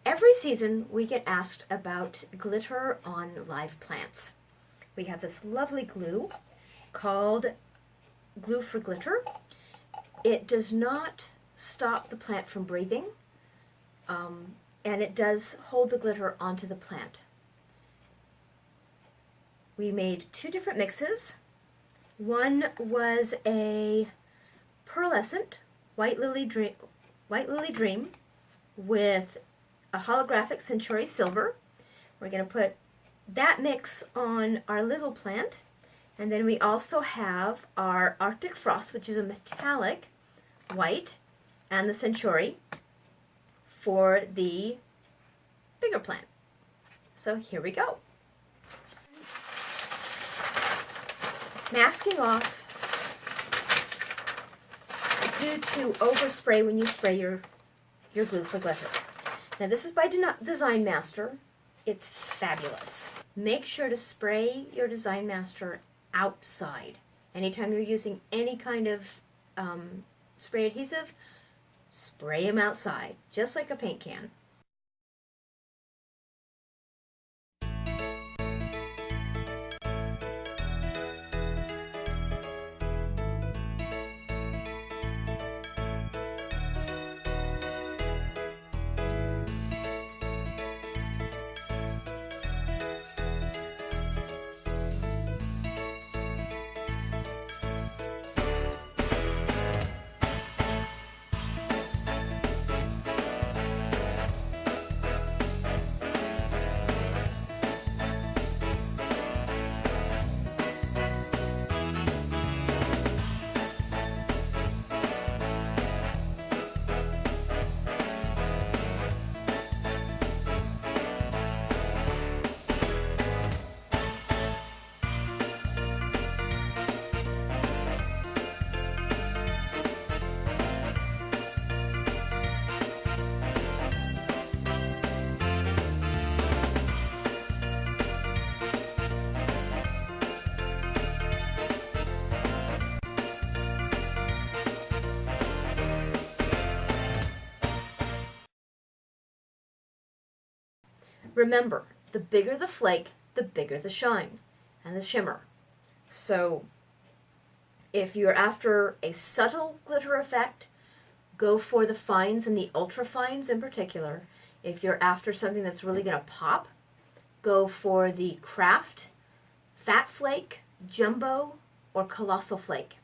Every season we get asked about glitter on live plants. We have this lovely glue called Glue for Glitter. It does not stop the plant from breathing, and it does hold the glitter onto the plant. We made 2 different mixes. One was a pearlescent White Lily Dream with a holographic Century Silver. We're going to put that mix on our little plant. And then we also have our Arctic Frost, which is a metallic white, and the Century for the bigger plant. So here we go. Masking off due to overspray when you spray your glue for glitter. Now this is by Design Master. It's fabulous. Make sure to spray your Design Master outside. Anytime you're using any kind of spray adhesive, spray them outside, just like a paint can. Remember, the bigger the flake, the bigger the shine and the shimmer. So if you're after a subtle glitter effect, go for the fines and the ultra fines in particular. If you're after something that's really going to pop, go for the Craft, Fat Flake, Jumbo, or Colossal Flake.